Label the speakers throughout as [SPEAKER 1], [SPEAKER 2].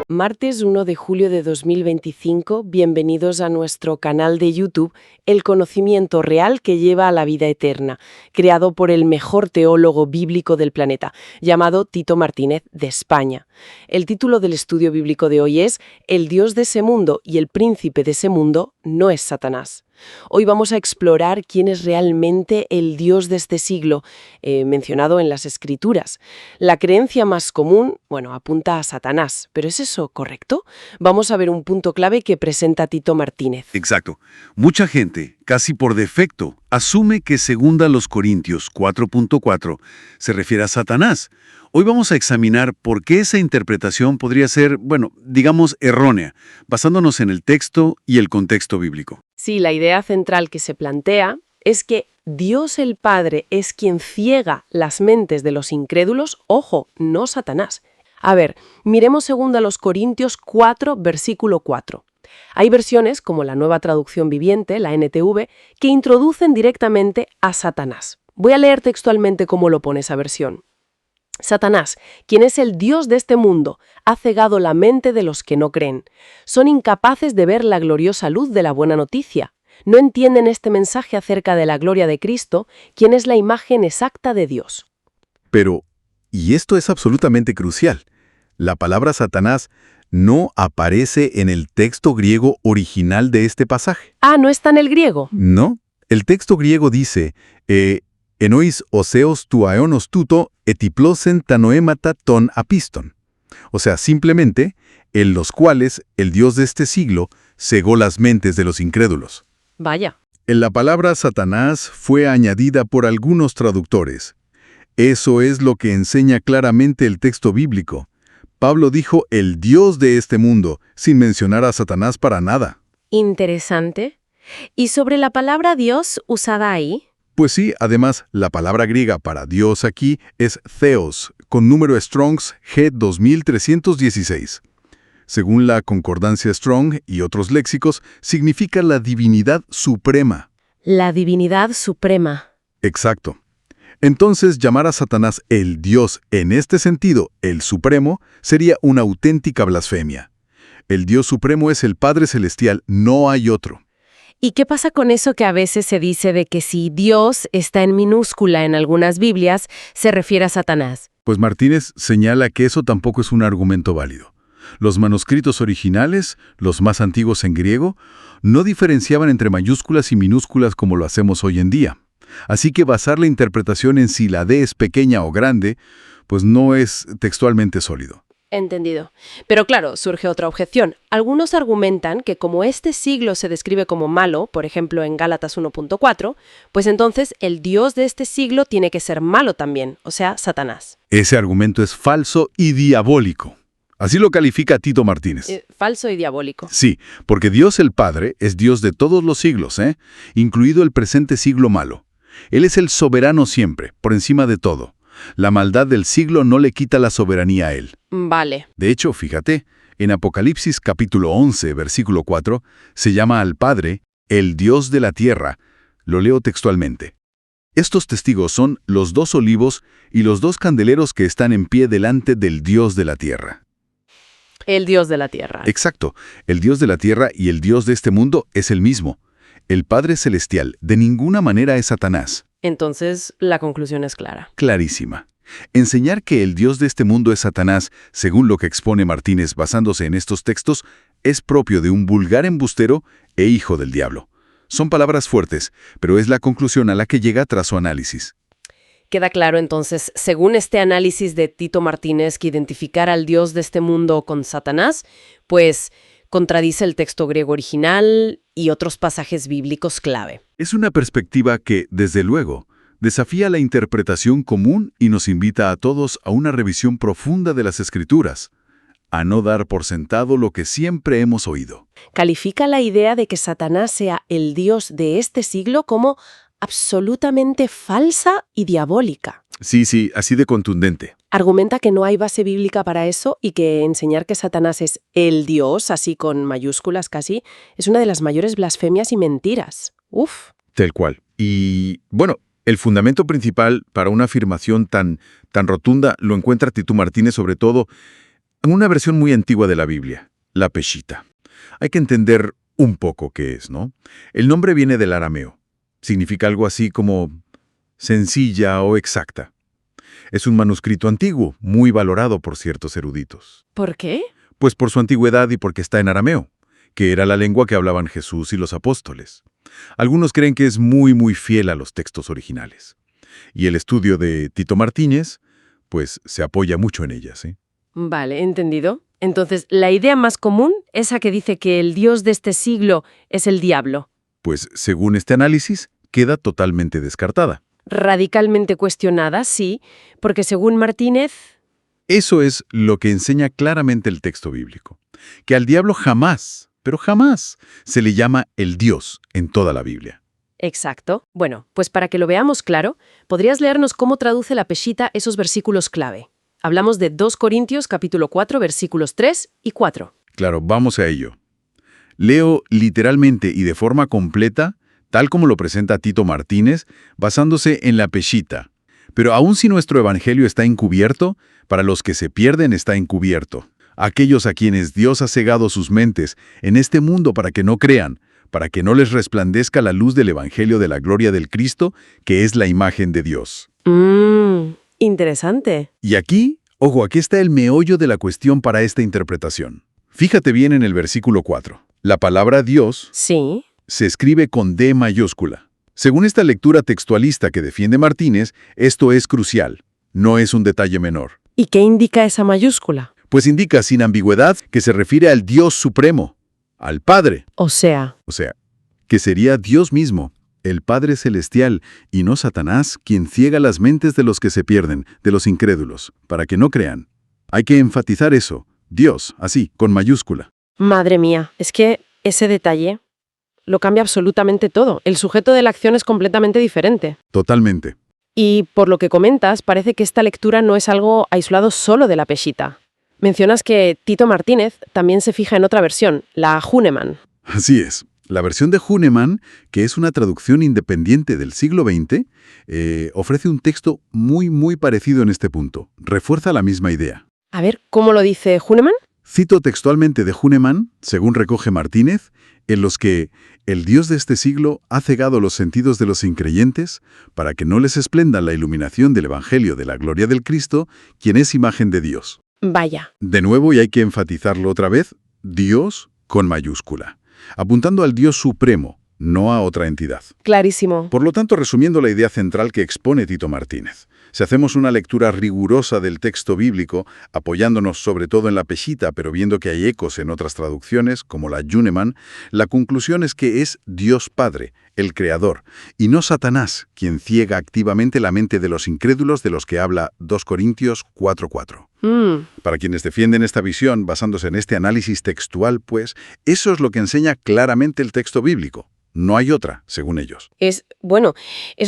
[SPEAKER 1] Martes 1 de julio de 2025, bienvenidos a nuestro canal de YouTube, El conocimiento real que lleva a la vida eterna, creado por el mejor teólogo bíblico del planeta, llamado Tito Martínez, de España. El título del estudio bíblico de hoy es El Dios de ese mundo y el príncipe de ese mundo no es Satanás. Hoy vamos a explorar quién es realmente el Dios de este siglo, mencionado en las Escrituras. La creencia más común, apunta a Satanás, pero ¿es eso correcto? Vamos a ver un punto clave que presenta Tito Martínez.
[SPEAKER 2] Exacto. Mucha gente, casi por defecto, asume que 2 Corintios 4.4 se refiere a Satanás. Hoy vamos a examinar por qué esa interpretación podría ser, digamos, errónea, basándonos en el texto y el contexto bíblico.
[SPEAKER 1] Sí, la idea central que se plantea es que Dios el Padre es quien ciega las mentes de los incrédulos, ojo, no Satanás. A ver, miremos 2 Corintios 4, versículo 4. Hay versiones, como la Nueva Traducción Viviente, la NTV, que introducen directamente a Satanás. Voy a leer textualmente cómo lo pone esa versión. Satanás, quien es el Dios de este mundo, ha cegado la mente de los que no creen. Son incapaces de ver la gloriosa luz de la buena noticia. No entienden este mensaje acerca de la gloria de Cristo, quien es la imagen exacta de Dios.
[SPEAKER 3] Pero, y esto es absolutamente crucial, la palabra Satanás no aparece en el texto griego original de este pasaje.
[SPEAKER 1] Ah, ¿no está en el griego?
[SPEAKER 3] No, el texto griego dice, enois oseos tu aeonos tuto etiplosen tanoemata ton apiston. O sea, simplemente, en los cuales el Dios de este siglo cegó las mentes de los incrédulos.
[SPEAKER 1] Vaya.
[SPEAKER 3] En la palabra Satanás fue añadida por algunos traductores. Eso es lo que enseña claramente el texto bíblico. Pablo dijo el Dios de este mundo, sin mencionar a Satanás para nada.
[SPEAKER 4] Interesante. ¿Y sobre la palabra Dios usada ahí?
[SPEAKER 3] Pues sí, además, la palabra griega para Dios aquí es Theos, con número Strong's G2316. Según la Concordancia Strong y otros léxicos, significa la divinidad suprema.
[SPEAKER 4] La divinidad suprema.
[SPEAKER 3] Exacto. Entonces, llamar a Satanás el Dios en este sentido, el Supremo, sería una auténtica blasfemia. El Dios Supremo es el Padre Celestial, no hay otro.
[SPEAKER 4] ¿Y qué pasa con eso que a veces se dice de que si Dios está en minúscula en algunas Biblias, se refiere a Satanás?
[SPEAKER 3] Pues Martínez señala que eso tampoco es un argumento válido. Los manuscritos originales, los más antiguos en griego, no diferenciaban entre mayúsculas y minúsculas como lo hacemos hoy en día. Así que basar la interpretación en si la D es pequeña o grande, pues no es textualmente sólido.
[SPEAKER 1] Entendido. Pero claro, surge otra objeción. Algunos argumentan que como este siglo se describe como malo, por ejemplo en Gálatas 1.4, pues entonces el Dios de este siglo tiene que ser malo también, o sea, Satanás.
[SPEAKER 3] Ese argumento es falso y diabólico. Así lo califica Tito Martínez.
[SPEAKER 1] Falso y diabólico.
[SPEAKER 3] Sí, porque Dios el Padre es Dios de todos los siglos, incluido el presente siglo malo. Él es el soberano siempre, por encima de todo. La maldad del siglo no le quita la soberanía a Él.
[SPEAKER 1] Vale.
[SPEAKER 3] De hecho, fíjate, en Apocalipsis capítulo 11, versículo 4, se llama al Padre el Dios de la tierra. Lo leo textualmente. Estos testigos son los 2 olivos y los 2 candeleros que están en pie delante del Dios de la tierra.
[SPEAKER 1] El Dios de la tierra.
[SPEAKER 3] Exacto. El Dios de la tierra y el Dios de este mundo es el mismo. El Padre Celestial de ninguna manera es Satanás.
[SPEAKER 1] Entonces, la conclusión es clara.
[SPEAKER 3] Clarísima. Enseñar que el Dios de este mundo es Satanás, según lo que expone Martínez basándose en estos textos, es propio de un vulgar embustero e hijo del diablo. Son palabras fuertes, pero es la conclusión a la que llega tras su análisis.
[SPEAKER 1] Queda claro entonces, según este análisis de Tito Martínez, que identificar al Dios de este mundo con Satanás, pues contradice el texto griego original y otros pasajes bíblicos clave.
[SPEAKER 3] Es una perspectiva que, desde luego, desafía la interpretación común y nos invita a todos a una revisión profunda de las Escrituras, a no dar por sentado lo que siempre hemos oído.
[SPEAKER 1] Califica la idea de que Satanás sea el Dios de este siglo como absolutamente falsa y diabólica.
[SPEAKER 3] Sí, así de contundente.
[SPEAKER 1] Argumenta que no hay base bíblica para eso y que enseñar que Satanás es el Dios, así con mayúsculas casi, es una de las mayores blasfemias y mentiras. Uf.
[SPEAKER 3] Tal cual. Y, bueno, el fundamento principal para una afirmación tan rotunda lo encuentra Tito Martínez sobre todo en una versión muy antigua de la Biblia, la Peshita. Hay que entender un poco qué es, ¿no? El nombre viene del arameo. Significa algo así como sencilla o exacta. Es un manuscrito antiguo, muy valorado por ciertos eruditos.
[SPEAKER 1] ¿Por qué?
[SPEAKER 3] Pues por su antigüedad y porque está en arameo, que era la lengua que hablaban Jesús y los apóstoles. Algunos creen que es muy fiel a los textos originales. Y el estudio de Tito Martínez, pues se apoya mucho en ellas, ¿eh?
[SPEAKER 4] Vale, entendido. Entonces, la idea más común, esa que dice que el Dios de este siglo es el diablo.
[SPEAKER 3] Pues, según este análisis, queda totalmente descartada.
[SPEAKER 4] Radicalmente cuestionada, sí, porque según Martínez...
[SPEAKER 3] Eso es lo que enseña claramente el texto bíblico. Que al diablo jamás, pero jamás, se le llama el Dios en toda la Biblia.
[SPEAKER 4] Exacto. Bueno, pues para que lo veamos claro, ¿podrías leernos cómo traduce la Peshita esos versículos clave? Hablamos de 2 Corintios capítulo 4, versículos 3 y 4.
[SPEAKER 3] Claro, vamos a ello. Leo literalmente y de forma completa, tal como lo presenta Tito Martínez, basándose en la Peshita. Pero aun si nuestro evangelio está encubierto, para los que se pierden está encubierto. Aquellos a quienes Dios ha cegado sus mentes en este mundo para que no crean, para que no les resplandezca la luz del evangelio de la gloria del Cristo, que es la imagen de Dios.
[SPEAKER 1] Interesante.
[SPEAKER 3] Y aquí, ojo, aquí está el meollo de la cuestión para esta interpretación. Fíjate bien en el versículo 4. La palabra Dios
[SPEAKER 1] Sí.
[SPEAKER 3] se escribe con D mayúscula. Según esta lectura textualista que defiende Martínez, esto es crucial, no es un detalle menor.
[SPEAKER 1] ¿Y qué indica esa mayúscula?
[SPEAKER 3] Pues indica sin ambigüedad que se refiere al Dios Supremo, al Padre,
[SPEAKER 1] O sea,
[SPEAKER 3] que sería Dios mismo, el Padre Celestial, y no Satanás, quien ciega las mentes de los que se pierden, de los incrédulos, para que no crean. Hay que enfatizar eso, Dios, así, con mayúscula.
[SPEAKER 1] madre mía, es que ese detalle lo cambia absolutamente todo. El sujeto de la acción es completamente diferente.
[SPEAKER 3] Totalmente.
[SPEAKER 1] Y por lo que comentas, parece que esta lectura no es algo aislado solo de la Peshita. Mencionas que Tito Martínez también se fija en otra versión, la Hünemann.
[SPEAKER 3] Así es. La versión de Hünemann, que es una traducción independiente del siglo XX, ofrece un texto muy parecido en este punto. Refuerza la misma idea.
[SPEAKER 1] A ver, ¿cómo lo dice Hünemann?
[SPEAKER 3] Cito textualmente de Hünemann, según recoge Martínez, en los que el Dios de este siglo ha cegado los sentidos de los increyentes para que no les esplenda la iluminación del Evangelio de la gloria del Cristo, quien es imagen de Dios.
[SPEAKER 1] Vaya.
[SPEAKER 3] De nuevo, y hay que enfatizarlo otra vez, Dios con mayúscula, apuntando al Dios supremo, no a otra entidad.
[SPEAKER 1] Clarísimo.
[SPEAKER 3] Por lo tanto, resumiendo la idea central que expone Tito Martínez, si hacemos una lectura rigurosa del texto bíblico, apoyándonos sobre todo en la Peshita, pero viendo que hay ecos en otras traducciones, como la Hünemann, la conclusión es que es Dios Padre, el Creador, y no Satanás, quien ciega activamente la mente de los incrédulos de los que habla 2 Corintios 4:4. Para quienes defienden esta visión basándose en este análisis textual, pues, eso es lo que enseña claramente el texto bíblico. No hay otra, según ellos.
[SPEAKER 1] Es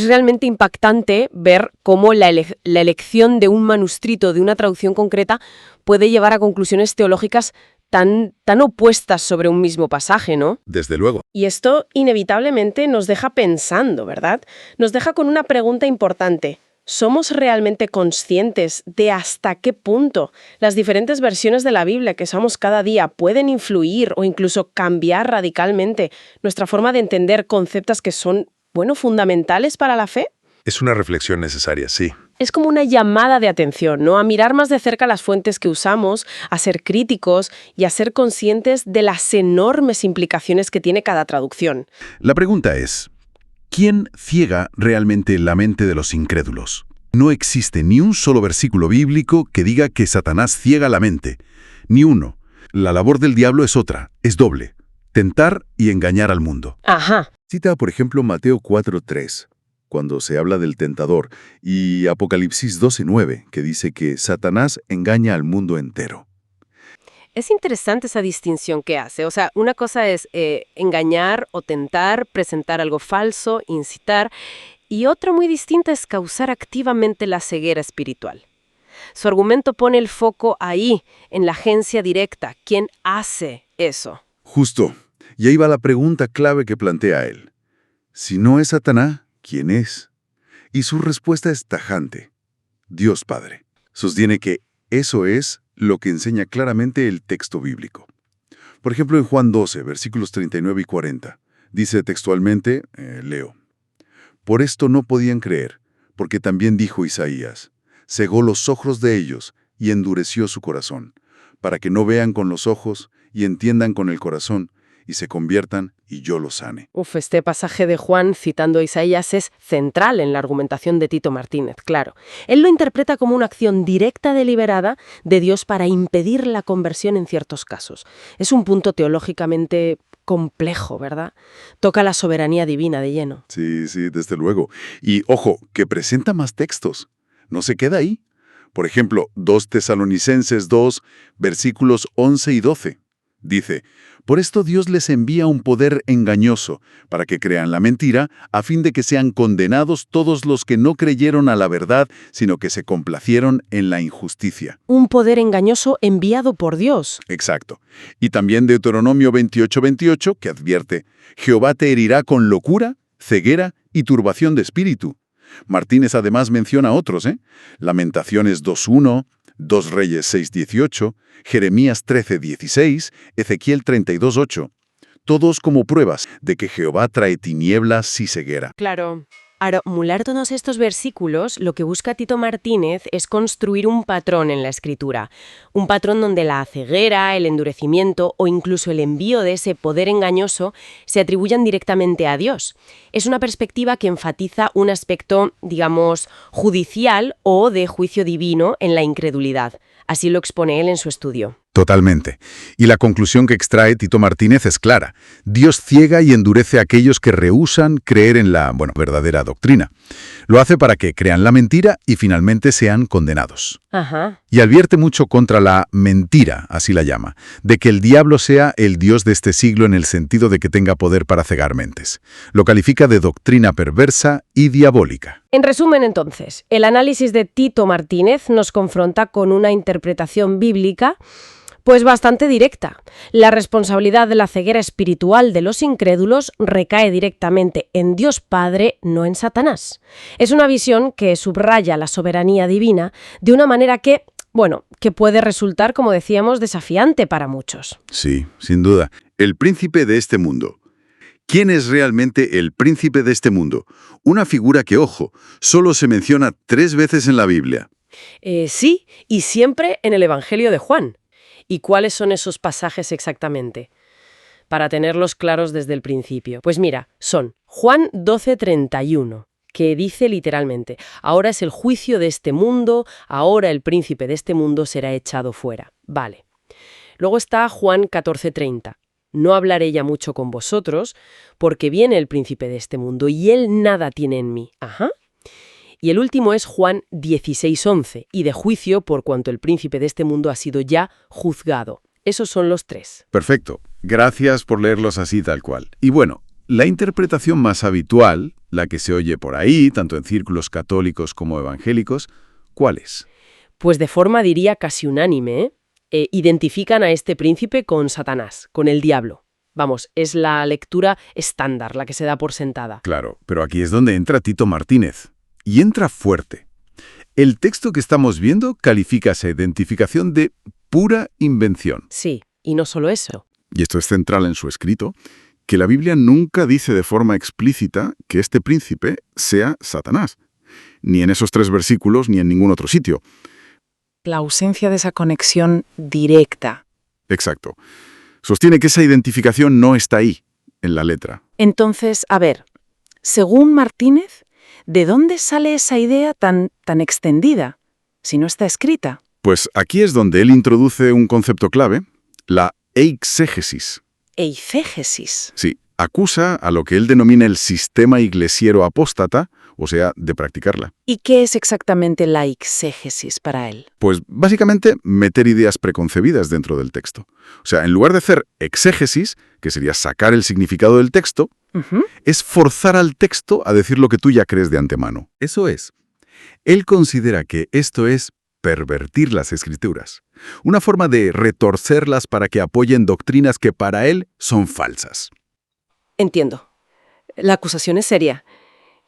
[SPEAKER 1] realmente impactante ver cómo la elección de un manuscrito, de una traducción concreta, puede llevar a conclusiones teológicas tan opuestas sobre un mismo pasaje, ¿no?
[SPEAKER 3] Desde luego.
[SPEAKER 1] Y esto inevitablemente nos deja pensando, ¿verdad? Nos deja con una pregunta importante. ¿Somos realmente conscientes de hasta qué punto las diferentes versiones de la Biblia que usamos cada día pueden influir o incluso cambiar radicalmente nuestra forma de entender conceptos que son, fundamentales para la fe?
[SPEAKER 2] Es una reflexión necesaria, sí.
[SPEAKER 1] Es como una llamada de atención, ¿no? A mirar más de cerca las fuentes que usamos, a ser críticos y a ser conscientes de las enormes implicaciones que tiene cada traducción.
[SPEAKER 3] La pregunta es, ¿quién ciega realmente la mente de los incrédulos? No existe ni un solo versículo bíblico que diga que Satanás ciega la mente. Ni uno. La labor del diablo es otra, es doble. Tentar y engañar al mundo.
[SPEAKER 1] Ajá.
[SPEAKER 5] Cita, por ejemplo, Mateo 4:3, cuando se habla del tentador, y Apocalipsis 12:9, que dice que Satanás engaña al mundo entero.
[SPEAKER 4] Es interesante esa distinción que hace. O sea, una cosa es engañar o tentar, presentar algo falso, incitar, y otra muy distinta es causar activamente la ceguera espiritual. Su argumento pone el foco ahí, en la agencia directa. ¿Quién hace eso?
[SPEAKER 5] Justo. Y ahí va la pregunta clave que plantea él. Si no es Satanás, ¿quién es? Y su respuesta es tajante. Dios Padre. Sostiene que eso es lo que enseña claramente el texto bíblico. Por ejemplo, en Juan 12, versículos 39 y 40, dice textualmente, leo, «Por esto no podían creer, porque también dijo Isaías, cegó los ojos de ellos y endureció su corazón, para que no vean con los ojos y entiendan con el corazón, y se conviertan y yo los sane».
[SPEAKER 4] Este pasaje de Juan, citando a Isaías, es central en la argumentación de Tito Martínez, claro. Él lo interpreta como una acción directa deliberada de Dios para impedir la conversión en ciertos casos. Es un punto teológicamente complejo, ¿verdad? Toca la soberanía divina de lleno.
[SPEAKER 5] Sí, desde luego. Y ojo, que presenta más textos. No se queda ahí. Por ejemplo, 2 Tesalonicenses 2, versículos 11 y 12. Dice, «Por esto Dios les envía un poder engañoso, para que crean la mentira, a fin de que sean condenados todos los que no creyeron a la verdad, sino que se complacieron en la injusticia».
[SPEAKER 4] Un poder engañoso enviado por Dios.
[SPEAKER 5] Exacto. Y también Deuteronomio 28:28, que advierte, «Jehová te herirá con locura, ceguera y turbación de espíritu». Martínez además menciona otros, Lamentaciones 2:1, 2 Reyes 6:18, Jeremías 13:16, Ezequiel 32:8, todos como pruebas de que Jehová trae tinieblas y ceguera.
[SPEAKER 4] Claro. Ahora, emular todos estos versículos, lo que busca Tito Martínez es construir un patrón en la Escritura. Un patrón donde la ceguera, el endurecimiento o incluso el envío de ese poder engañoso se atribuyan directamente a Dios. Es una perspectiva que enfatiza un aspecto, digamos, judicial o de juicio divino en la incredulidad. Así lo expone él en su estudio.
[SPEAKER 3] Totalmente. Y la conclusión que extrae Tito Martínez es clara. Dios ciega y endurece a aquellos que rehúsan creer en la, verdadera doctrina. Lo hace para que crean la mentira y finalmente sean condenados.
[SPEAKER 4] Ajá.
[SPEAKER 3] Y advierte mucho contra la mentira, así la llama, de que el diablo sea el Dios de este siglo en el sentido de que tenga poder para cegar mentes. Lo califica de doctrina perversa y diabólica.
[SPEAKER 4] En resumen, entonces, el análisis de Tito Martínez nos confronta con una interpretación bíblica pues bastante directa. La responsabilidad de la ceguera espiritual de los incrédulos recae directamente en Dios Padre, no en Satanás. Es una visión que subraya la soberanía divina de una manera que puede resultar, como decíamos, desafiante para muchos.
[SPEAKER 5] Sí, sin duda. El príncipe de este mundo. ¿Quién es realmente el príncipe de este mundo? Una figura que, ojo, solo se menciona 3 veces en la Biblia.
[SPEAKER 4] Sí, y siempre en el Evangelio de Juan. ¿Y cuáles son esos pasajes exactamente? Para tenerlos claros desde el principio. Pues mira, son Juan 12:31, que dice literalmente, ahora es el juicio de este mundo, ahora el príncipe de este mundo será echado fuera. Vale. Luego está Juan 14:30. No hablaré ya mucho con vosotros, porque viene el príncipe de este mundo y él nada tiene en mí. Ajá. Y el último es Juan 16:11, y de juicio por cuanto el príncipe de este mundo ha sido ya juzgado. Esos son los 3.
[SPEAKER 3] Perfecto. Gracias por leerlos así tal cual. Y bueno, la interpretación más habitual, la que se oye por ahí, tanto en círculos católicos como evangélicos, ¿cuál es?
[SPEAKER 4] Pues de forma, diría, casi unánime, identifican a este príncipe con Satanás, con el diablo. Vamos, es la lectura estándar, la que se da por sentada.
[SPEAKER 3] Claro, pero aquí es donde entra Tito Martínez. Y entra fuerte. El texto que estamos viendo califica esa identificación de pura invención.
[SPEAKER 4] Sí, y no solo eso.
[SPEAKER 5] Y esto es central en su escrito, que la Biblia nunca dice de forma explícita que este príncipe sea Satanás. Ni en esos 3 versículos, ni en ningún otro sitio.
[SPEAKER 6] La ausencia de esa conexión directa.
[SPEAKER 5] Exacto. Sostiene que esa identificación no está ahí, en la letra.
[SPEAKER 6] Entonces, a ver, según Martínez, ¿de dónde sale esa idea tan extendida, si no está escrita?
[SPEAKER 5] Pues aquí es donde él introduce un concepto clave, la eisegesis.
[SPEAKER 6] Eifégesis.
[SPEAKER 5] Sí, acusa a lo que él denomina el sistema iglesiero apóstata,
[SPEAKER 3] o sea, de practicarla.
[SPEAKER 6] ¿Y qué es exactamente la exégesis para él?
[SPEAKER 3] Pues básicamente meter ideas preconcebidas dentro del texto. O sea, en lugar de hacer exégesis, que sería sacar el significado del texto, es forzar al texto a decir lo que tú ya crees de antemano. Eso es. Él considera que esto es pervertir las escrituras, una forma de retorcerlas para que apoyen doctrinas que para él son falsas.
[SPEAKER 4] Entiendo. La acusación es seria.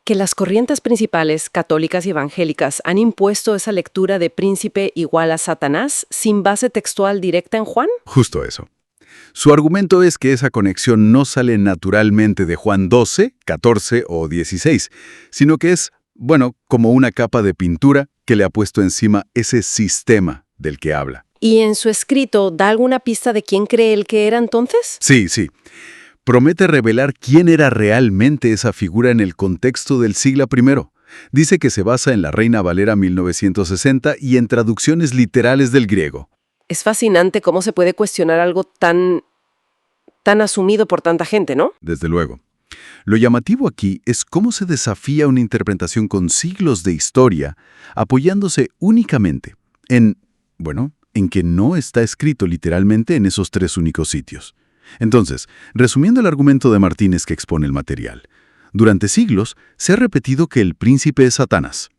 [SPEAKER 4] Que las corrientes principales, católicas y evangélicas, han impuesto esa lectura de príncipe igual a Satanás sin base textual directa en Juan.
[SPEAKER 3] Justo eso. Su argumento es que esa conexión no sale naturalmente de Juan 12, 14 o 16, sino que es, bueno, como una capa de pintura que le ha puesto encima ese sistema del que habla.
[SPEAKER 4] ¿Y en su escrito da alguna pista de quién cree él que era entonces?
[SPEAKER 3] Sí. Promete revelar quién era realmente esa figura en el contexto del siglo I. Dice que se basa en la Reina Valera 1960 y en traducciones literales del griego.
[SPEAKER 4] Es fascinante cómo se puede cuestionar algo tan asumido por tanta gente, ¿no?
[SPEAKER 3] Desde luego. Lo llamativo aquí es cómo se desafía una interpretación con siglos de historia, apoyándose únicamente en que no está escrito literalmente en esos 3 únicos sitios. Entonces, resumiendo el argumento de Martínez que expone el material, durante siglos se ha repetido que el príncipe es Satanás.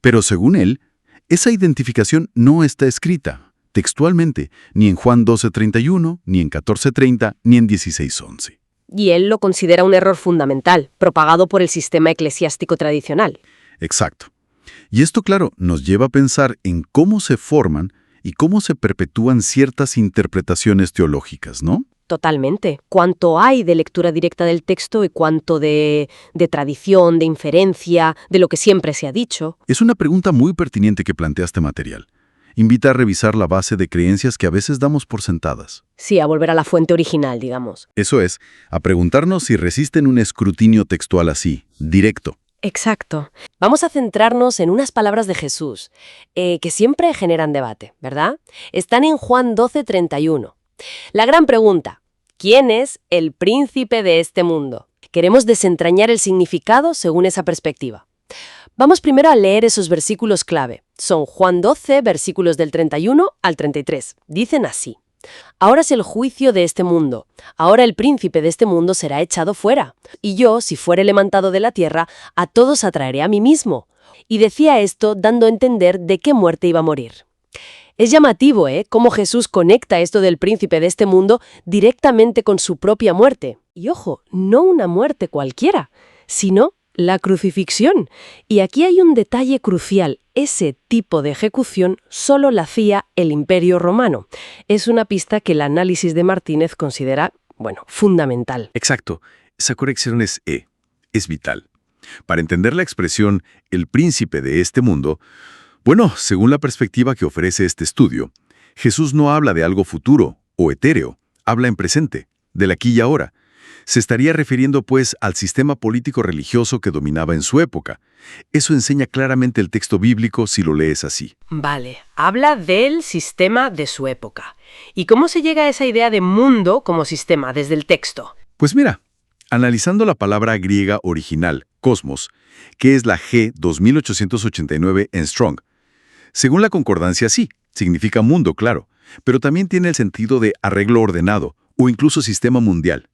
[SPEAKER 3] Pero según él, esa identificación no está escrita textualmente ni en Juan 12:31, ni en 14:30, ni en 16:11.
[SPEAKER 4] Y él lo considera un error fundamental, propagado por el sistema eclesiástico tradicional.
[SPEAKER 3] Exacto. Y esto, claro, nos lleva a pensar en cómo se forman y cómo se perpetúan ciertas interpretaciones teológicas, ¿no?
[SPEAKER 4] Totalmente. Cuánto hay de lectura directa del texto y cuánto de tradición, de inferencia, de lo que siempre se ha dicho.
[SPEAKER 3] Es una pregunta muy pertinente que plantea este material. Invita a revisar la base de creencias que a veces damos por sentadas.
[SPEAKER 4] Sí, a volver a la fuente original, digamos.
[SPEAKER 3] Eso es, a preguntarnos si resisten un escrutinio textual así, directo.
[SPEAKER 4] Exacto. Vamos a centrarnos en unas palabras de Jesús, que siempre generan debate, ¿verdad? Están en Juan 12:31. La gran pregunta: ¿quién es el príncipe de este mundo? Queremos desentrañar el significado según esa perspectiva. Vamos primero a leer esos versículos clave. Son Juan 12, versículos del 31 al 33. Dicen así: Ahora es el juicio de este mundo. Ahora el príncipe de este mundo será echado fuera. Y yo, si fuere levantado de la tierra, a todos atraeré a mí mismo. Y decía esto dando a entender de qué muerte iba a morir. Es llamativo, cómo Jesús conecta esto del príncipe de este mundo directamente con su propia muerte. Y ojo, no una muerte cualquiera, sino la crucifixión. Y aquí hay un detalle crucial. Ese tipo de ejecución solo la hacía el Imperio Romano. Es una pista que el análisis de Martínez considera, fundamental.
[SPEAKER 2] Exacto. Esa corrección es vital. Para entender la expresión «el príncipe de este mundo», según la perspectiva que ofrece este estudio, Jesús no habla de algo futuro o etéreo, habla en presente, del aquí y ahora. Se estaría refiriendo, pues, al sistema político-religioso que dominaba en su época. Eso enseña claramente el texto bíblico si lo lees así.
[SPEAKER 4] Vale, habla del sistema de su época. ¿Y cómo se llega a esa idea de mundo como sistema desde el texto?
[SPEAKER 2] Pues mira, analizando la palabra griega original, cosmos, que es la G 2889 en Strong. Según la concordancia, sí, significa mundo, claro, pero también tiene el sentido de arreglo ordenado o incluso sistema mundial.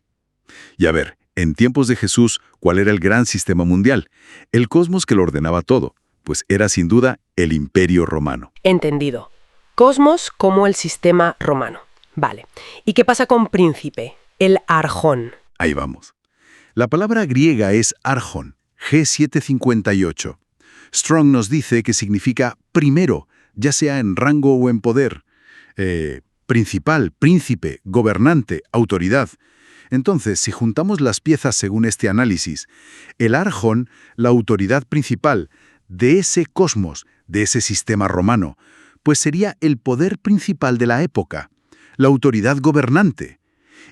[SPEAKER 2] Y a ver, en tiempos de Jesús, ¿cuál era el gran sistema mundial? El cosmos que lo ordenaba todo, pues era sin duda el Imperio Romano.
[SPEAKER 4] Entendido. Cosmos como el sistema romano. Vale. ¿Y qué pasa con príncipe? El arjón.
[SPEAKER 2] Ahí vamos. La palabra griega es arjón, G758. Strong nos dice que significa primero, ya sea en rango o en poder. Principal, príncipe, gobernante, autoridad. Entonces, si juntamos las piezas según este análisis, el arjón, la autoridad principal de ese cosmos, de ese sistema romano, pues sería el poder principal de la época, la autoridad gobernante.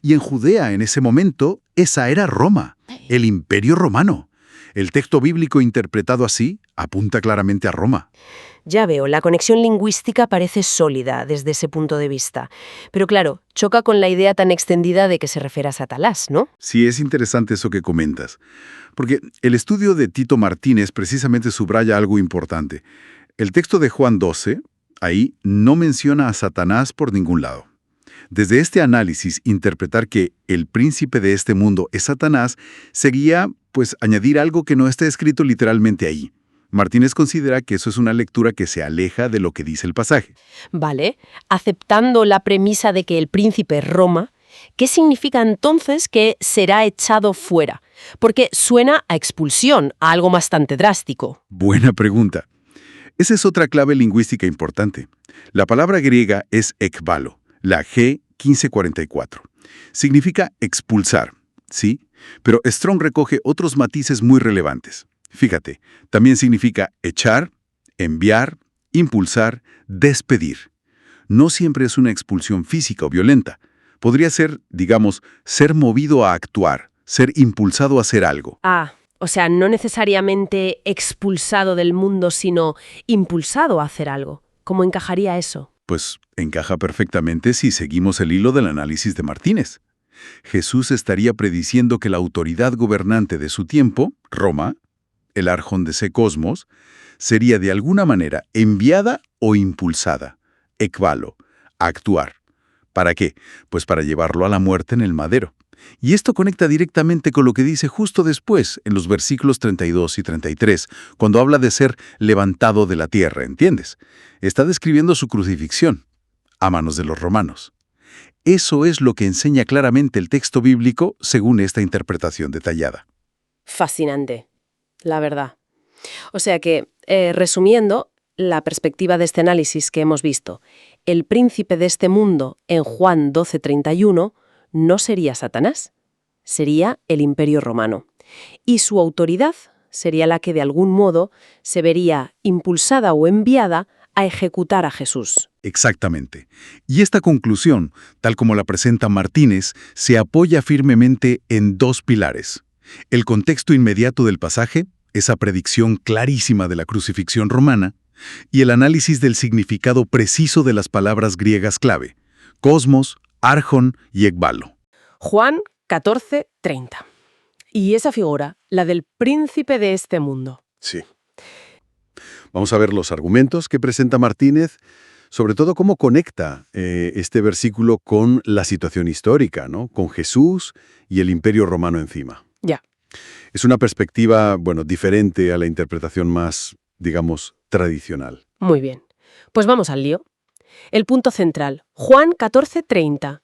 [SPEAKER 2] Y en Judea, en ese momento, esa era Roma, el Imperio Romano. El texto bíblico interpretado así apunta claramente a Roma.
[SPEAKER 4] Ya veo, la conexión lingüística parece sólida desde ese punto de vista. Pero claro, choca con la idea tan extendida de que se refiere a Satanás, ¿no?
[SPEAKER 3] Sí, es interesante eso que comentas, porque el estudio de Tito Martínez precisamente subraya algo importante. El texto de Juan 12, ahí, no menciona a Satanás por ningún lado. Desde este análisis, interpretar que el príncipe de este mundo es Satanás sería, pues, añadir algo que no está escrito literalmente ahí. Martínez considera que eso es una lectura que se aleja de lo que dice el pasaje.
[SPEAKER 4] Vale, aceptando la premisa de que el príncipe es Roma, ¿qué significa entonces que será echado fuera? Porque suena a expulsión, a algo bastante drástico.
[SPEAKER 3] Buena pregunta. Esa es otra clave lingüística importante. La palabra griega es ekbalo, la G1544. Significa expulsar, ¿sí? Pero Strong recoge otros matices muy relevantes. Fíjate, también significa echar, enviar, impulsar, despedir. No siempre es una expulsión física o violenta. Podría ser, digamos, ser movido a actuar, ser impulsado a hacer algo.
[SPEAKER 4] Ah, o sea, no necesariamente expulsado del mundo, sino impulsado a hacer algo. ¿Cómo encajaría eso?
[SPEAKER 3] Pues encaja perfectamente si seguimos el hilo del análisis de Martínez. Jesús estaría prediciendo que la autoridad gobernante de su tiempo, Roma, el arjón de ese cosmos, sería de alguna manera enviada o impulsada, ekbalo, a actuar. ¿Para qué? Pues para llevarlo a la muerte en el madero. Y esto conecta directamente con lo que dice justo después, en los versículos 32 y 33, cuando habla de ser levantado de la tierra, ¿entiendes? Está describiendo su crucifixión, a manos de los romanos. Eso es lo que enseña claramente el texto bíblico según esta interpretación detallada.
[SPEAKER 4] Fascinante, la verdad. O sea que, resumiendo, la perspectiva de este análisis que hemos visto, el príncipe de este mundo en Juan 12:31 no sería Satanás, sería el Imperio Romano. Y su autoridad sería la que de algún modo se vería impulsada o enviada a ejecutar a Jesús.
[SPEAKER 3] Exactamente. Y esta conclusión, tal como la presenta Martínez, se apoya firmemente en dos pilares. El contexto inmediato del pasaje, esa predicción clarísima de la crucifixión romana, y el análisis del significado preciso de las palabras griegas clave, cosmos, arjón y ekbalo.
[SPEAKER 1] Juan 14:30. Y esa figura, la del príncipe de este mundo.
[SPEAKER 2] Sí. Vamos a ver los argumentos que presenta Martínez, sobre todo cómo conecta este versículo con la situación histórica, ¿no? Con Jesús y el Imperio Romano encima.
[SPEAKER 1] Ya.
[SPEAKER 2] Es una perspectiva, bueno, diferente a la interpretación más, digamos, tradicional.
[SPEAKER 1] Muy bien. Pues vamos al lío. El punto central, Juan 14:30.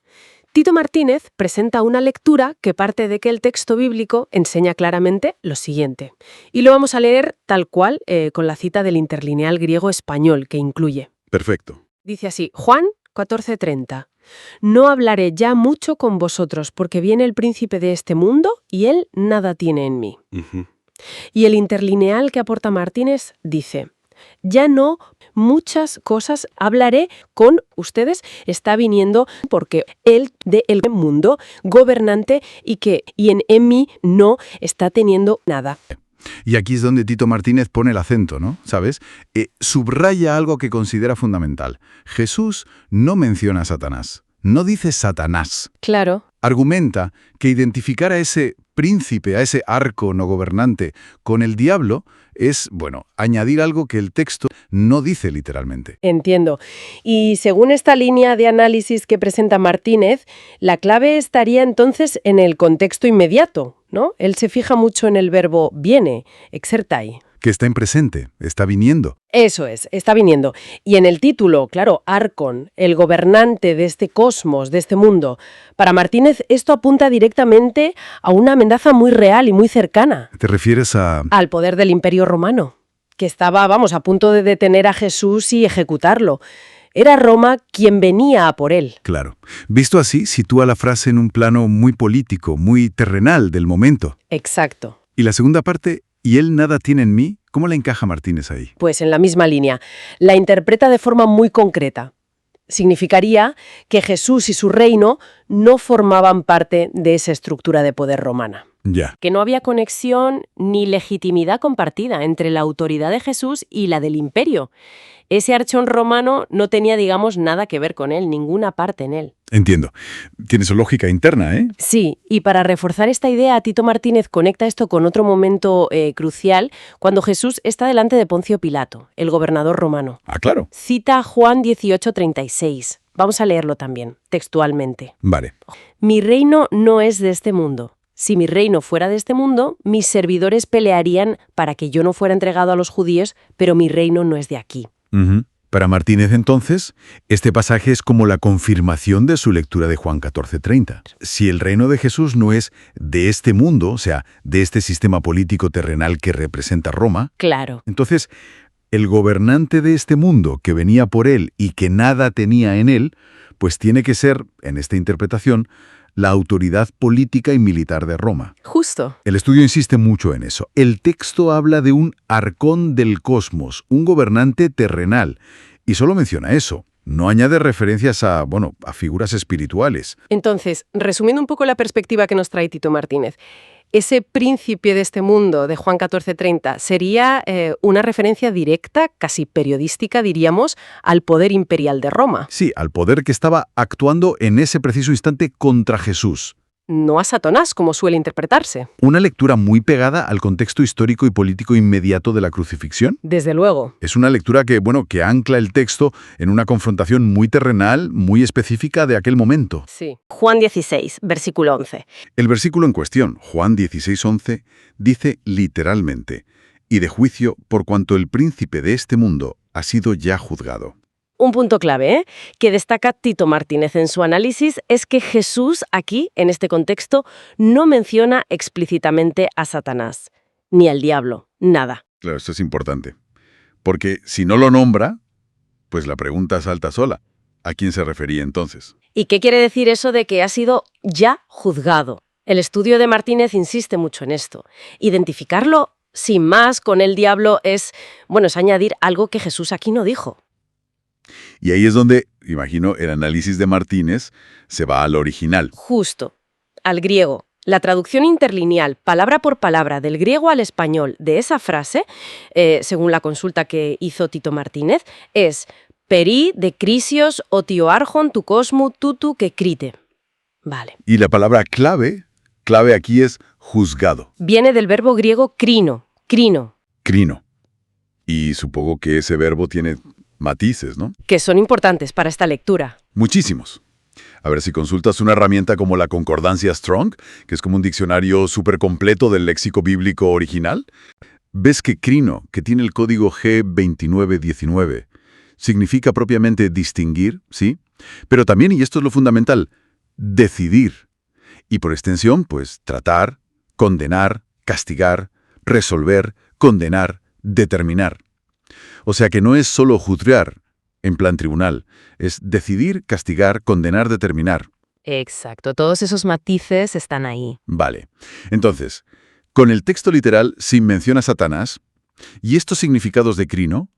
[SPEAKER 1] Tito Martínez presenta una lectura que parte de que el texto bíblico enseña claramente lo siguiente. Y lo vamos a leer tal cual, con la cita del interlineal griego-español que incluye.
[SPEAKER 2] Perfecto.
[SPEAKER 1] Dice así, Juan 14:30. No hablaré ya mucho con vosotros, porque viene el príncipe de este mundo y él nada tiene en mí.
[SPEAKER 2] Ujú.
[SPEAKER 1] Y el interlineal que aporta Martínez dice, ya no muchas cosas hablaré con ustedes, está viniendo porque él de el mundo gobernante y en mí no está teniendo nada.
[SPEAKER 3] Y aquí es donde Tito Martínez pone el acento, ¿no? ¿Sabes? Subraya algo que considera fundamental. Jesús no menciona a Satanás, no dice Satanás.
[SPEAKER 1] Claro.
[SPEAKER 3] Argumenta que identificar a ese príncipe, a ese arco no gobernante, con el diablo es, bueno, añadir algo que el texto no dice literalmente.
[SPEAKER 1] Entiendo. Y según esta línea de análisis que presenta Martínez, la clave estaría entonces en el contexto inmediato, ¿no? Él se fija mucho en el verbo viene, exertai.
[SPEAKER 3] Que está en presente, está viniendo.
[SPEAKER 1] Eso es, está viniendo. Y en el título, claro, Arcon, el gobernante de este cosmos, de este mundo. Para Martínez esto apunta directamente a una amenaza muy real y muy cercana.
[SPEAKER 3] ¿Te refieres a...?
[SPEAKER 1] Al poder del Imperio Romano, que estaba, a punto de detener a Jesús y ejecutarlo. Era Roma quien venía a por él.
[SPEAKER 3] Claro. Visto así, sitúa la frase en un plano muy político, muy terrenal del momento.
[SPEAKER 1] Exacto.
[SPEAKER 3] Y la segunda parte, ¿y él nada tiene en mí? ¿Cómo la encaja Martínez ahí?
[SPEAKER 1] Pues en la misma línea. La interpreta de forma muy concreta. Significaría que Jesús y su reino no formaban parte de esa estructura de poder romana.
[SPEAKER 3] Ya.
[SPEAKER 4] que no había conexión ni legitimidad compartida entre la autoridad de Jesús y la del imperio. Ese archón romano no tenía, digamos, nada que ver con él, ninguna parte en él.
[SPEAKER 3] Entiendo. Tiene su lógica interna, ¿eh?
[SPEAKER 4] Sí, y para reforzar esta idea, Tito Martínez conecta esto con otro momento crucial, cuando Jesús está delante de Poncio Pilato, el gobernador romano.
[SPEAKER 3] Ah, claro.
[SPEAKER 4] Cita Juan 18:36. Vamos a leerlo también, textualmente.
[SPEAKER 3] Vale.
[SPEAKER 4] Mi reino no es de este mundo. Si mi reino fuera de este mundo, mis servidores pelearían para que yo no fuera entregado a los judíos, pero mi reino no es de aquí.
[SPEAKER 3] Ujú. Para Martínez, entonces, este pasaje es como la confirmación de su lectura de Juan 14:30. Si el reino de Jesús no es de este mundo, o sea, de este sistema político terrenal que representa Roma,
[SPEAKER 4] Claro.
[SPEAKER 3] entonces el gobernante de este mundo que venía por él y que nada tenía en él, pues tiene que ser, en esta interpretación, la autoridad política y militar de Roma.
[SPEAKER 4] Justo.
[SPEAKER 3] El estudio insiste mucho en eso. El texto habla de un arcón del cosmos, un gobernante terrenal, y solo menciona eso. No añade referencias a figuras espirituales.
[SPEAKER 1] Entonces, resumiendo un poco la perspectiva que nos trae Tito Martínez, ese príncipe de este mundo de Juan 14:30 sería una referencia directa, casi periodística, diríamos, al poder imperial de Roma,
[SPEAKER 3] Sí, al poder que estaba actuando en ese preciso instante contra Jesús.
[SPEAKER 1] no a Satanás, como suele interpretarse.
[SPEAKER 3] Una lectura muy pegada al contexto histórico y político inmediato de la crucifixión.
[SPEAKER 1] Desde luego.
[SPEAKER 3] Es una lectura que ancla el texto en una confrontación muy terrenal, muy específica de aquel momento.
[SPEAKER 1] Sí.
[SPEAKER 4] Juan 16, versículo 11.
[SPEAKER 2] El versículo en cuestión, Juan 16:11, dice literalmente, y de juicio por cuanto el príncipe de este mundo ha sido ya juzgado.
[SPEAKER 4] Un punto clave, que destaca Tito Martínez en su análisis es que Jesús aquí, en este contexto, no menciona explícitamente a Satanás, ni al diablo, nada.
[SPEAKER 2] Claro, esto es importante. Porque si no lo nombra, pues la pregunta salta sola. ¿A quién se refería entonces?
[SPEAKER 4] ¿Y qué quiere decir eso de que ha sido ya juzgado? El estudio de Martínez insiste mucho en esto. Identificarlo sin más con el diablo es añadir algo que Jesús aquí no dijo.
[SPEAKER 2] Y ahí es donde, imagino, el análisis de Martínez se va al original.
[SPEAKER 4] Justo, al griego. La traducción interlineal, palabra por palabra, del griego al español de esa frase, según la consulta que hizo Tito Martínez, es peri de crisios otio archon tu cosmu tutu que crite. Vale.
[SPEAKER 2] Y la palabra clave aquí es juzgado,
[SPEAKER 4] Viene del verbo griego crino.
[SPEAKER 2] crino. Y supongo que ese verbo tiene matices, ¿no?
[SPEAKER 4] Que son importantes para esta lectura.
[SPEAKER 2] Muchísimos. A ver, si consultas una herramienta como la Concordancia Strong, que es como un diccionario súper completo del léxico bíblico original, ves que crino, que tiene el código G2919, significa propiamente distinguir, ¿sí? Pero también, y esto es lo fundamental, decidir. Y por extensión, pues tratar, condenar, castigar, resolver, condenar, determinar. O sea que no es solo juzgar, en plan tribunal, es decidir, castigar, condenar, determinar.
[SPEAKER 6] Exacto, todos esos matices están ahí.
[SPEAKER 2] Vale. Entonces, con el texto literal sin mención a Satanás, y estos significados de crino,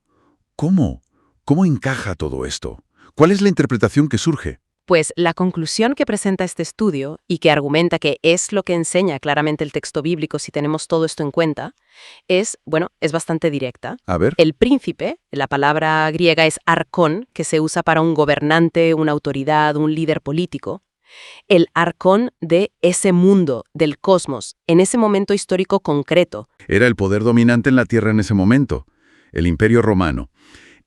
[SPEAKER 2] ¿cómo? ¿Cómo encaja todo esto? ¿Cuál es la interpretación que surge?
[SPEAKER 6] Pues la conclusión que presenta este estudio, y que argumenta que es lo que enseña claramente el texto bíblico si tenemos todo esto en cuenta, es bastante directa.
[SPEAKER 2] A ver.
[SPEAKER 6] El príncipe, la palabra griega es arcón, que se usa para un gobernante, una autoridad, un líder político. El arcón de ese mundo, del cosmos, en ese momento histórico concreto.
[SPEAKER 2] Era el poder dominante en la Tierra en ese momento, el Imperio Romano.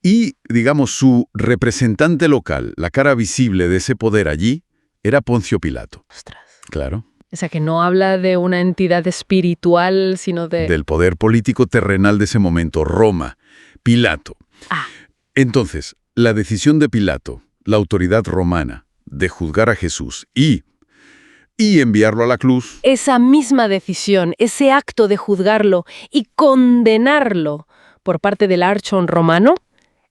[SPEAKER 2] Y, digamos, su representante local, la cara visible de ese poder allí, era Poncio Pilato.
[SPEAKER 6] Ostras.
[SPEAKER 2] Claro.
[SPEAKER 1] O sea, que no habla de una entidad espiritual, sino de...
[SPEAKER 2] Del poder político terrenal de ese momento, Roma, Pilato.
[SPEAKER 6] Ah.
[SPEAKER 2] Entonces, la decisión de Pilato, la autoridad romana, de juzgar a Jesús y enviarlo a la cruz,
[SPEAKER 1] Esa misma decisión, ese acto de juzgarlo y condenarlo por parte del archón romano,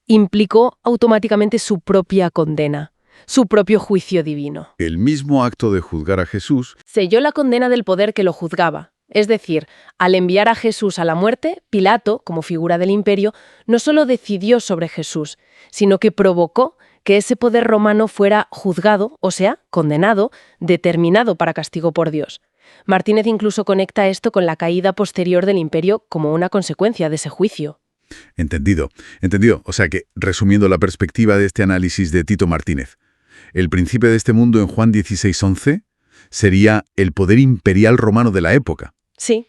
[SPEAKER 1] implicó automáticamente su propia condena, su propio juicio divino.
[SPEAKER 2] el mismo acto de juzgar a Jesús,
[SPEAKER 1] Selló la condena del poder que lo juzgaba. Es decir, al enviar a Jesús a la muerte, Pilato, como figura del imperio, no solo decidió sobre Jesús, sino que provocó que ese poder romano fuera juzgado, o sea, condenado, determinado para castigo por Dios.
[SPEAKER 4] Martínez incluso conecta esto con la caída posterior del imperio como una consecuencia de ese juicio.
[SPEAKER 3] Entendido. O sea que, resumiendo la perspectiva de este análisis de Tito Martínez, el príncipe de este mundo en Juan 16:11 sería el poder imperial romano de la época.
[SPEAKER 4] Sí.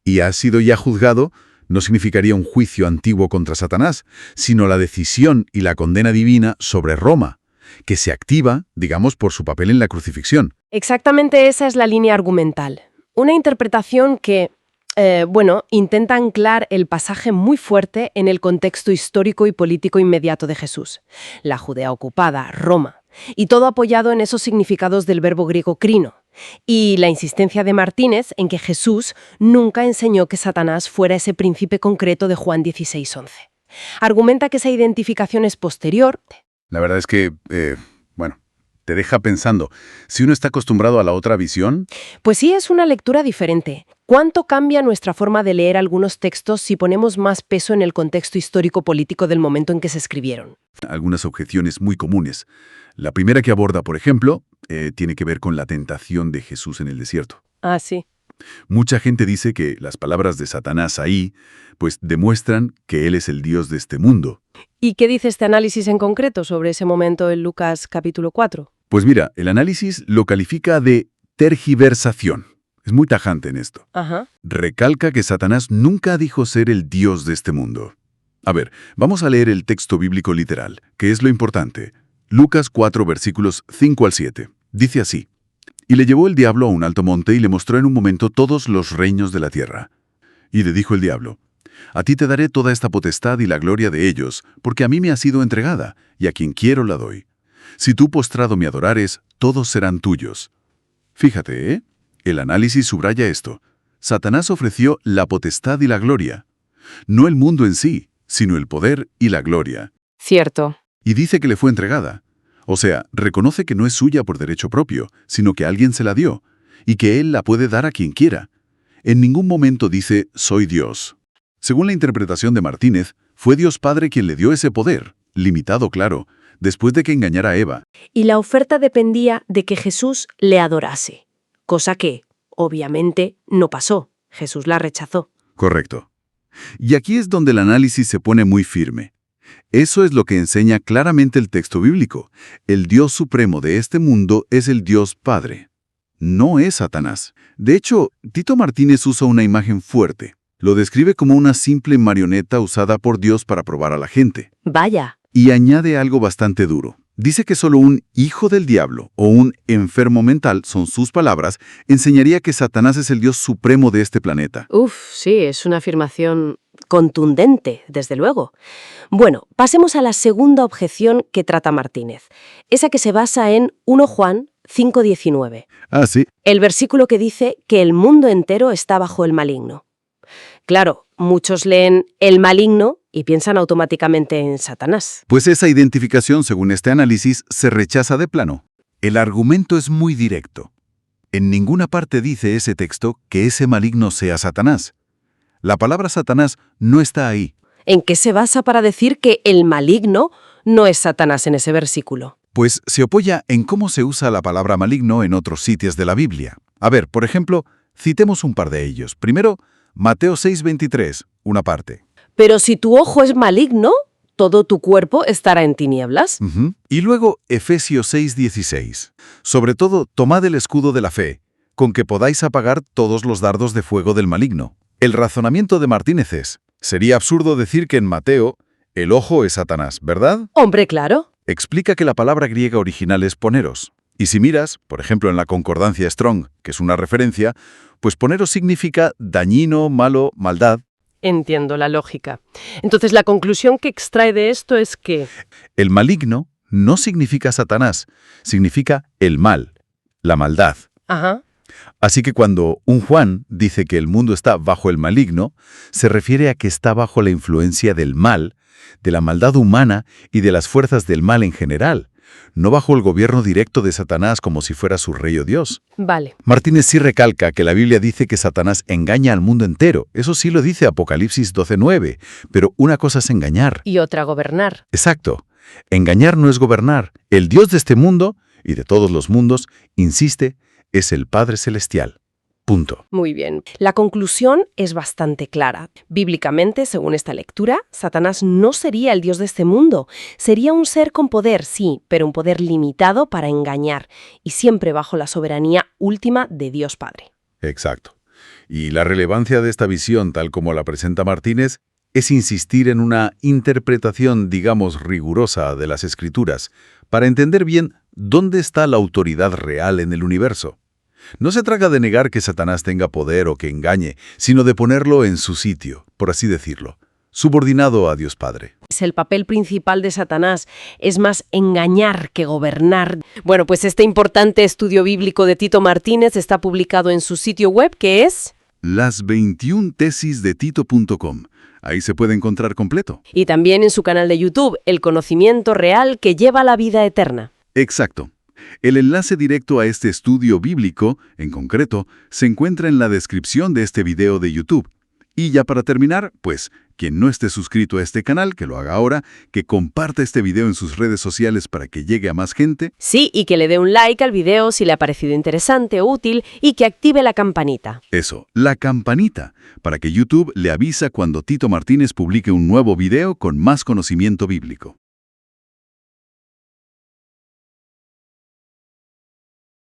[SPEAKER 3] Y ha sido ya juzgado no significaría un juicio antiguo contra Satanás, sino la decisión y la condena divina sobre Roma, que se activa, digamos, por su papel en la crucifixión.
[SPEAKER 4] Exactamente esa es la línea argumental. Una interpretación que, intenta anclar el pasaje muy fuerte en el contexto histórico y político inmediato de Jesús. La Judea ocupada, Roma. Y todo apoyado en esos significados del verbo griego krino. Y la insistencia de Martínez en que Jesús nunca enseñó que Satanás fuera ese príncipe concreto de Juan 16:11. Argumenta que esa identificación es posterior.
[SPEAKER 3] La verdad es que, te deja pensando. Si uno está acostumbrado a la otra visión,
[SPEAKER 4] Pues sí, es una lectura diferente. ¿Cuánto cambia nuestra forma de leer algunos textos si ponemos más peso en el contexto histórico-político del momento en que se escribieron?
[SPEAKER 2] algunas objeciones muy comunes. La primera que aborda, por ejemplo, tiene que ver con la tentación de Jesús en el desierto.
[SPEAKER 4] Ah, sí.
[SPEAKER 2] Mucha gente dice que las palabras de Satanás ahí, pues demuestran que él es el Dios de este mundo.
[SPEAKER 4] ¿Y qué dice este análisis en concreto sobre ese momento en Lucas capítulo 4?
[SPEAKER 2] Pues mira, el análisis lo califica de tergiversación. Es muy tajante en esto.
[SPEAKER 4] Ajá.
[SPEAKER 2] Recalca que Satanás nunca dijo ser el Dios de este mundo. A ver, vamos a leer el texto bíblico literal, que es lo importante. Lucas 4, versículos 5 al 7. Dice así: Y le llevó el diablo a un alto monte y le mostró en un momento todos los reinos de la tierra. Y le dijo el diablo: A ti te daré toda esta potestad y la gloria de ellos, porque a mí me ha sido entregada, y a quien quiero la doy. Si tú postrado me adorares, todos serán tuyos. Fíjate, ¿eh? El análisis subraya esto. Satanás ofreció la potestad y la gloria. No el mundo en sí, sino el poder y la gloria.
[SPEAKER 6] Cierto.
[SPEAKER 2] Y dice que le fue entregada. O sea, reconoce que no es suya por derecho propio, sino que alguien se la dio, y que él la puede dar a quien quiera. En ningún momento dice, soy Dios. Según la interpretación de Martínez, fue Dios Padre quien le dio ese poder, limitado, claro, después de que engañara a Eva.
[SPEAKER 4] Y la oferta dependía de que Jesús le adorase, cosa que, obviamente, no pasó. Jesús la rechazó.
[SPEAKER 2] Correcto. Y aquí es donde el análisis se pone muy firme. Eso es lo que enseña claramente el texto bíblico. El Dios supremo de este mundo es el Dios Padre. No es Satanás. De hecho, Tito Martínez usa una imagen fuerte. Lo describe como una simple marioneta usada por Dios para probar a la gente.
[SPEAKER 4] Vaya.
[SPEAKER 2] Y añade algo bastante duro. Dice que solo un hijo del diablo o un enfermo mental, son sus palabras, enseñaría que Satanás es el Dios supremo de este planeta.
[SPEAKER 4] Uf, sí, es una afirmación contundente, desde luego. Bueno, pasemos a la segunda objeción que trata Martínez, esa que se basa en 1 Juan 5:19,
[SPEAKER 2] Ah, sí.
[SPEAKER 4] el versículo que dice que el mundo entero está bajo el maligno. Claro, muchos leen el maligno y piensan automáticamente en Satanás.
[SPEAKER 2] Pues esa identificación, según este análisis, se rechaza de plano. El argumento es muy directo. En ninguna parte dice ese texto que ese maligno sea Satanás. La palabra Satanás no está ahí.
[SPEAKER 4] ¿En qué se basa para decir que el maligno no es Satanás en ese versículo?
[SPEAKER 2] Pues se apoya en cómo se usa la palabra maligno en otros sitios de la Biblia. A ver, por ejemplo, citemos un par de ellos. Primero, Mateo 6:23, una parte.
[SPEAKER 4] Pero si tu ojo es maligno, todo tu cuerpo estará en tinieblas.
[SPEAKER 2] Y luego Efesios 6:16. Sobre todo, tomad el escudo de la fe, con que podáis apagar todos los dardos de fuego del maligno. El razonamiento de Martínez es, sería absurdo decir que en Mateo el ojo es Satanás, ¿verdad?
[SPEAKER 4] Hombre, claro.
[SPEAKER 2] Explica que la palabra griega original es poneros. Y si miras, por ejemplo en la concordancia Strong, que es una referencia, pues poneros significa dañino, malo, maldad.
[SPEAKER 4] Entiendo la lógica. Entonces, la conclusión que extrae de esto es que...
[SPEAKER 2] El maligno no significa Satanás, significa el mal, la maldad.
[SPEAKER 4] Ajá.
[SPEAKER 2] Así que cuando un Juan dice que el mundo está bajo el maligno, se refiere a que está bajo la influencia del mal, de la maldad humana y de las fuerzas del mal en general, no bajo el gobierno directo de Satanás como si fuera su rey o Dios.
[SPEAKER 4] Vale.
[SPEAKER 2] Martínez sí recalca que la Biblia dice que Satanás engaña al mundo entero. Eso sí lo dice Apocalipsis 12:9, pero una cosa es engañar.
[SPEAKER 4] Y otra gobernar.
[SPEAKER 2] Exacto. Engañar no es gobernar. El Dios de este mundo, y de todos los mundos, insiste, es el Padre Celestial.
[SPEAKER 3] Punto.
[SPEAKER 1] Muy bien. La conclusión es bastante clara. Bíblicamente, según esta lectura, Satanás no sería el Dios de este mundo. Sería un ser con poder, sí, pero un poder limitado para engañar, y siempre bajo la soberanía última de Dios Padre.
[SPEAKER 5] Exacto. Y la relevancia de esta visión, tal como la presenta Martínez, es insistir en una interpretación, digamos, rigurosa de las Escrituras, para entender bien dónde está la autoridad real en el universo. No se trata de negar que Satanás tenga poder o que engañe, sino de ponerlo en su sitio, por así decirlo, subordinado a Dios Padre.
[SPEAKER 1] El papel principal de Satanás es más engañar que gobernar. Bueno, pues este importante estudio bíblico de Tito Martínez está publicado en su sitio web, que es
[SPEAKER 3] Las 21 tesis de Tito.com. Ahí se puede encontrar completo.
[SPEAKER 1] y también en su canal de YouTube, El conocimiento real que lleva a la vida eterna.
[SPEAKER 3] Exacto. El enlace directo a este estudio bíblico, en concreto, se encuentra en la descripción de este video de YouTube. Y ya para terminar, pues, quien no esté suscrito a este canal, que lo haga ahora, que comparta este video en sus redes sociales para que llegue a más gente.
[SPEAKER 1] Sí, y que le dé un like al video si le ha parecido interesante o útil y que active la campanita.
[SPEAKER 3] Eso, la campanita, para que YouTube le avisa cuando Tito Martínez publique un nuevo video con más conocimiento bíblico.